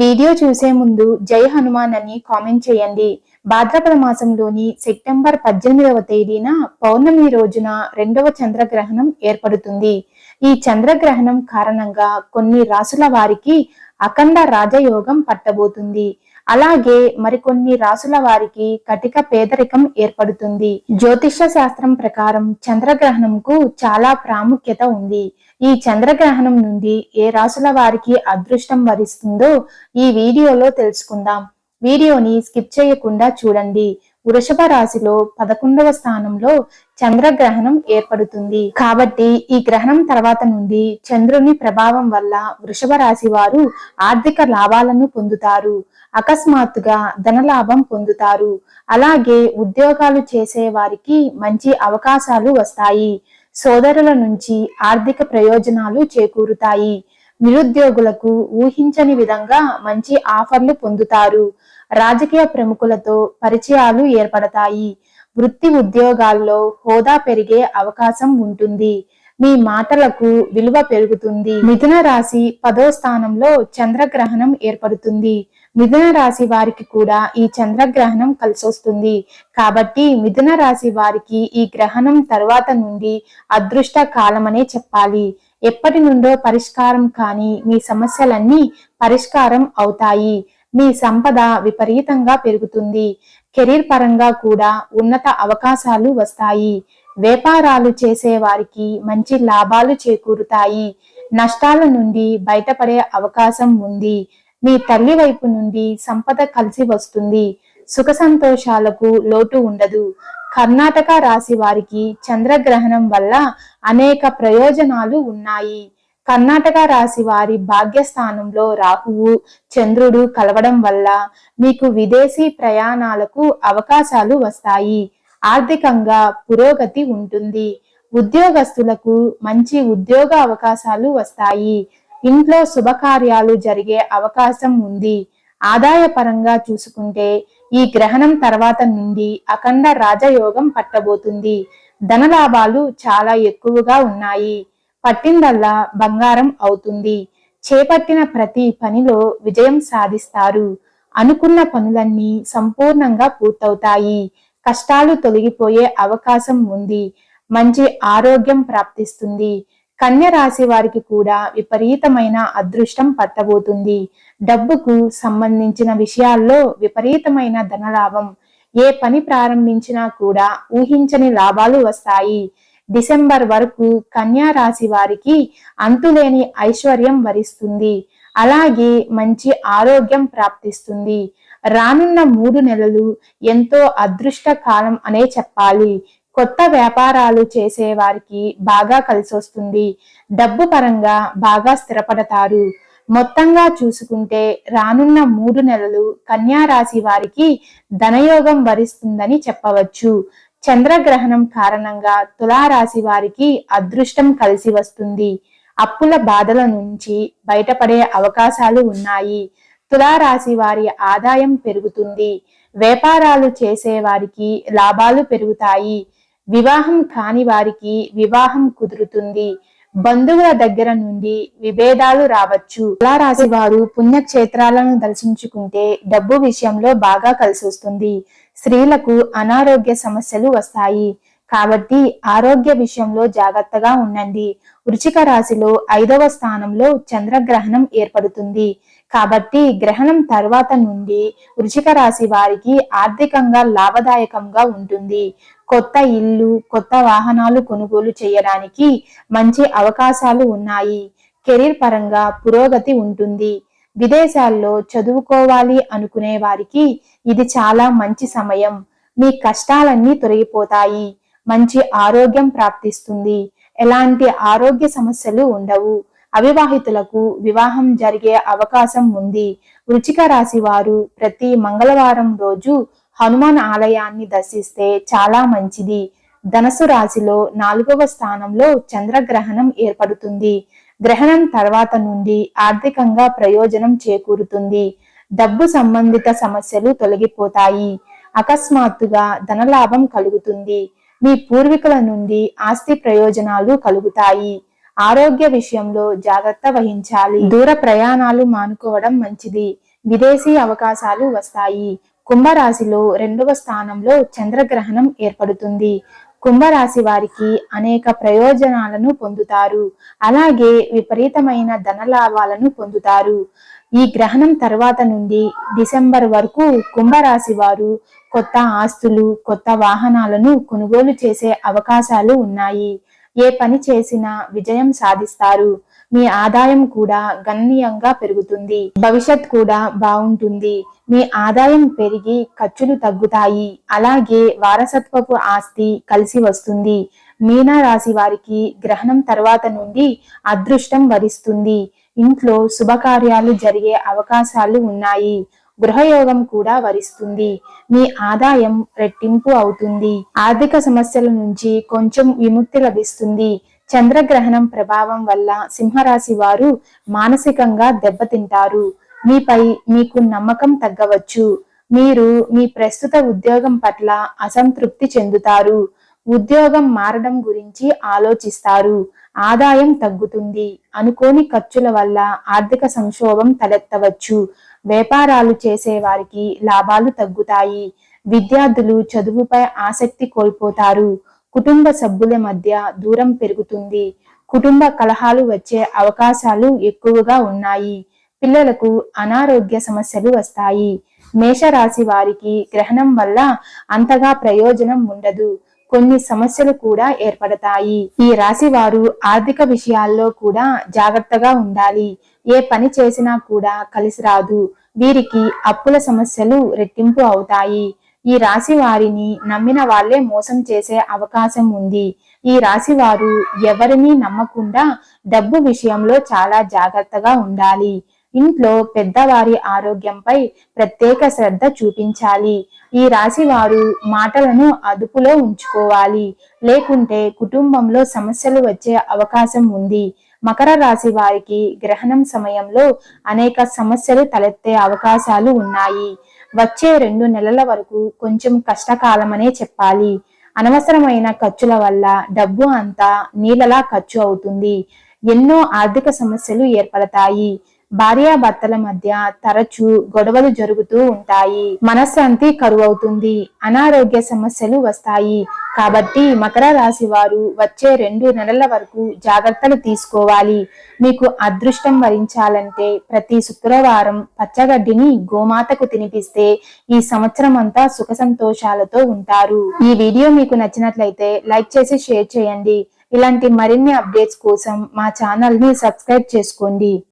Video చూసే ముందు జై హనుమాన్ అని కామెంట్ చేయండి. భాద్రపద మాసంలోని సెప్టెంబర్ 18వ తేదీన పౌర్ణమి రోజున రెండవ చంద్రగ్రహణం ఏర్పడుతుంది. ఈ చంద్రగ్రహణం కారణంగా కొన్ని రాసుల వారికి అఖండ రాజయోగం పట్టబోతుంది. అలాగే మరికొన్ని రాసుల వారికి కటిక పేదరికం ఏర్పడుతుంది. జ్యోతిష శాస్త్రం ప్రకారం చంద్రగ్రహణంకు చాలా ప్రాముఖ్యత ఉంది. ఈ చంద్రగ్రహణం నుండి ఏ రాసుల వారికి అదృష్టం వరిస్తుందో ఈ వీడియోలో తెలుసుకుందాం. వీడియోని స్కిప్ చేయకుండా చూడండి. వృషభ రాశిలో 11వ స్థానంలో చంద్రగ్రహణం ఏర్పడుతుంది. కాబట్టి ఈ గ్రహణం తర్వాత నుండి చంద్రుని ప్రభావం వల్ల వృషభ రాశి వారు ఆర్థిక లాభాలను పొందుతారు. అకస్మాత్తుగా ధనలాభం పొందుతారు. అలాగే ఉద్యోగాలు చేసే వారికి మంచి అవకాశాలు వస్తాయి. సోదరుల నుంచి ఆర్థిక ప్రయోజనాలు చేకూరుతాయి. నిరుద్యోగులకు ఊహించని విధంగా మంచి ఆఫర్లు పొందుతారు. రాజకీయ ప్రముఖులతో పరిచయాలు ఏర్పడతాయి. వృత్తి ఉద్యోగాల్లో హోదా పెరిగే అవకాశం ఉంటుంది. మీ మాటలకు విలువ పెరుగుతుంది. మిథున రాశి 10వ స్థానంలో చంద్రగ్రహణం ఏర్పడుతుంది. మిథున రాశి వారికి కూడా ఈ చంద్రగ్రహణం కలిసొస్తుంది. కాబట్టి మిథున రాశి వారికి ఈ గ్రహణం తర్వాత నుండి అదృష్ట కాలమనే చెప్పాలి. ఎప్పటి నుండో పరిష్కారం కాని మీ సమస్యలన్నీ పరిష్కారం అవుతాయి. మీ సంపద విపరీతంగా పెరుగుతుంది. కెరీర్ పరంగా కూడా ఉన్నత అవకాశాలు వస్తాయి. వ్యాపారాలు చేసే వారికి మంచి లాభాలు చేకూరుతాయి. నష్టాల నుండి బయటపడే అవకాశం ఉంది. మీ తల్లి వైపు నుండి సంపద కలిసి వస్తుంది. సుఖ సంతోషాలకు లోటు ఉండదు. కర్ణాటక రాశి వారికి చంద్రగ్రహణం వల్ల అనేక ప్రయోజనాలు ఉన్నాయి. కర్ణాటక రాశి వారి భాగ్యస్థానంలో రాహువు చంద్రుడు కలవడం వల్ల మీకు విదేశీ ప్రయాణాలకు అవకాశాలు వస్తాయి. ఆర్థికంగా పురోగతి ఉంటుంది. ఉద్యోగస్తులకు మంచి ఉద్యోగ అవకాశాలు వస్తాయి. ఇంట్లో శుభకార్యాలు జరిగే అవకాశం ఉంది. ఆదాయ పరంగా చూసుకుంటే ఈ గ్రహణం తర్వాత నుండి అఖండ రాజయోగం పట్టబోతుంది. ధనలాభాలు చాలా ఎక్కువగా ఉన్నాయి. పట్టిందల్లా బంగారం అవుతుంది. చేపట్టిన ప్రతి పనిలో విజయం సాధిస్తారు. అనుకున్న పనులన్నీ సంపూర్ణంగా పూర్తవుతాయి. కష్టాలు తొలగిపోయే అవకాశం ఉంది. మంచి ఆరోగ్యం ప్రాప్తిస్తుంది. కన్య రాశి వారికి కూడా విపరీతమైన అదృష్టం పట్టబోతుంది. డబ్బుకు సంబంధించిన విషయాల్లో విపరీతమైన ధనలాభం. ఏ పని ప్రారంభించినా కూడా ఊహించని లాభాలు వస్తాయి. డిసెంబర్ వరకు కన్యా రాశి వారికి అంతులేని ఐశ్వర్యం వరిస్తుంది. అలాగే మంచి ఆరోగ్యం ప్రాప్తిస్తుంది. రానున్న 3 నెలలు ఎంతో అదృష్ట కాలం అనే చెప్పాలి. కొత్త వ్యాపారాలు చేసే వారికి బాగా కలిసొస్తుంది. డబ్బు పరంగా బాగా స్థిరపడతారు. మొత్తంగా చూసుకుంటే రానున్న 3 నెలలు కన్యా రాశి వారికి ధనయోగం వరిస్తుందని చెప్పవచ్చు. చంద్రగ్రహణం కారణంగా తులారాశి వారికి అదృష్టం కలిసి వస్తుంది. అప్పుల బాధల నుంచి బయటపడే అవకాశాలు ఉన్నాయి. తులారాశి వారి ఆదాయం పెరుగుతుంది. వ్యాపారాలు చేసే వారికి లాభాలు పెరుగుతాయి. వివాహం కాని వారికి వివాహం కుదురుతుంది. బంధువుల దగ్గర నుండి విభేదాలు రావచ్చు. తులారాశి వారు పుణ్యక్షేత్రాలను దర్శించుకుంటే డబ్బు విషయంలో బాగా కలిసి వస్తుంది. స్త్రీలకు అనారోగ్య సమస్యలు వస్తాయి. కాబట్టి ఆరోగ్య విషయంలో జాగ్రత్తగా ఉండండి. వృశ్చిక రాశిలో 5వ స్థానంలో చంద్రగ్రహణం ఏర్పడుతుంది. కాబట్టి గ్రహణం తర్వాత నుండి వృశ్చిక రాశి వారికి ఆర్థికంగా లాభదాయకంగా ఉంటుంది. కొత్త ఇల్లు, కొత్త వాహనాలు కొనుగోలు చేయడానికి మంచి అవకాశాలు ఉన్నాయి. కెరీర్ పరంగా పురోగతి ఉంటుంది. విదేశాల్లో చదువుకోవాలి అనుకునే వారికి ఇది చాలా మంచి సమయం. మీ కష్టాలన్నీ తొలగిపోతాయి. మంచి ఆరోగ్యం ప్రాప్తిస్తుంది. ఎలాంటి ఆరోగ్య సమస్యలు ఉండవు. అవివాహితులకు వివాహం జరిగే అవకాశం ఉంది. వృశ్చిక రాశి వారు ప్రతి మంగళవారం రోజు హనుమాన్ ఆలయాన్ని దర్శిస్తే చాలా మంచిది. ధనస్సు రాశిలో 4వ స్థానంలో చంద్రగ్రహణం ఏర్పడుతుంది. గ్రహణం తర్వాత నుండి ఆర్థికంగా ప్రయోజనం చేకూరుతుంది. డబ్బు సంబంధిత సమస్యలు తొలగిపోతాయి. అకస్మాత్తుగా ధనలాభం కలుగుతుంది. మీ పూర్వీకుల నుండి ఆస్తి ప్రయోజనాలు కలుగుతాయి. ఆరోగ్య విషయంలో జాగ్రత్త వహించాలి. దూర ప్రయాణాలు మానుకోవడం మంచిది. విదేశీ అవకాశాలు వస్తాయి. కుంభరాశిలో 2వ స్థానంలో చంద్రగ్రహణం ఏర్పడుతుంది. కుంభరాశి వారికి అనేక ప్రయోజనాలను పొందుతారు. అలాగే విపరీతమైన ధనలాభాలను పొందుతారు. ఈ గ్రహణం తర్వాత నుండి డిసెంబర్ వరకు కుంభరాశి వారు కొత్త ఆస్తులు, కొత్త వాహనాలను కొనుగోలు చేసే అవకాశాలు ఉన్నాయి. ఏ పని చేసినా విజయం సాధిస్తారు. మీ ఆదాయం కూడా గణనీయంగా పెరుగుతుంది. భవిష్యత్ కూడా బాగుంటుంది. మీ ఆదాయం పెరిగి ఖర్చులు తగ్గుతాయి. అలాగే వారసత్వపు ఆస్తి కలిసి వస్తుంది. మీనా రాశి వారికి గ్రహణం తర్వాత నుండి అదృష్టం వరిస్తుంది. ఇంట్లో శుభకార్యాలు జరిగే అవకాశాలు ఉన్నాయి. గృహయోగం కూడా వరిస్తుంది. మీ ఆదాయం రెట్టింపు అవుతుంది. ఆర్థిక సమస్యల నుంచి కొంచెం విముక్తి లభిస్తుంది. చంద్రగ్రహణం ప్రభావం వల్ల సింహరాశి వారు మానసికంగా దెబ్బతింటారు. మీపై మీకు నమ్మకం తగ్గవచ్చు. మీరు మీ ప్రస్తుత ఉద్యోగం పట్ల అసంతృప్తి చెందుతారు. ఉద్యోగం మారడం గురించి ఆలోచిస్తారు. ఆదాయం తగ్గుతుంది. అనుకోని ఖర్చుల వల్ల ఆర్థిక సంక్షోభం తలెత్తవచ్చు. వ్యాపారాలు చేసే వారికి లాభాలు తగ్గుతాయి. విద్యార్థులు చదువుపై ఆసక్తి కోల్పోతారు. కుటుంబ సభ్యుల మధ్య దూరం పెరుగుతుంది. కుటుంబ కలహాలు వచ్చే అవకాశాలు ఎక్కువగా ఉన్నాయి. పిల్లలకు అనారోగ్య సమస్యలు వస్తాయి. మేషరాశి వారికి గ్రహణం వల్ల అంతగా ప్రయోజనం ఉండదు. కొన్ని సమస్యలు కూడా ఏర్పడతాయి. ఈ రాశి వారు ఆర్థిక విషయాల్లో కూడా జాగ్రత్తగా ఉండాలి. ఏ పని చేసినా కూడా కలిసి రాదు. వీరికి అప్పుల సమస్యలు రెట్టింపు అవుతాయి. ఈ రాశి వారిని నమ్మిన వాళ్లే మోసం చేసే అవకాశం ఉంది. ఈ రాశి వారు ఎవరిని నమ్మకుండా డబ్బు విషయంలో చాలా జాగ్రత్తగా ఉండాలి. ఇంట్లో పెద్దవారి ఆరోగ్యంపై ప్రత్యేక శ్రద్ధ చూపించాలి. ఈ రాశి వారు మాటలను అదుపులో ఉంచుకోవాలి. లేకుంటే కుటుంబంలో సమస్యలు వచ్చే అవకాశం ఉంది. మకర రాశి వారికి గ్రహణం సమయంలో అనేక సమస్యలు తలెత్తే అవకాశాలు ఉన్నాయి. వచ్చే 2 నెలల వరకు కొంచెం కష్టకాలమనే చెప్పాలి. అనవసరమైన ఖర్చుల వల్ల డబ్బు అంతా నీళ్ళలా ఖర్చు అవుతుంది. ఎన్నో ఆర్థిక సమస్యలు ఏర్పడతాయి. భార్యాభర్తల మధ్య తరచూ గొడవలు జరుగుతూ ఉంటాయి. మనశ్శాంతి కరువవుతుంది. అనారోగ్య సమస్యలు వస్తాయి. కాబట్టి మకర రాశి వారు వచ్చే 2 నెలల వరకు జాగ్రత్తలు తీసుకోవాలి. మీకు అదృష్టం వరించాలంటే ప్రతి శుక్రవారం పచ్చగడ్డిని గోమాతకు తినిపిస్తే ఈ సంవత్సరం అంతా సుఖ సంతోషాలతో ఉంటారు. ఈ వీడియో మీకు నచ్చినట్లయితే లైక్ చేసి షేర్ చేయండి. ఇలాంటి మరిన్ని అప్డేట్స్ కోసం మా ఛానల్ ని సబ్స్క్రైబ్ చేసుకోండి.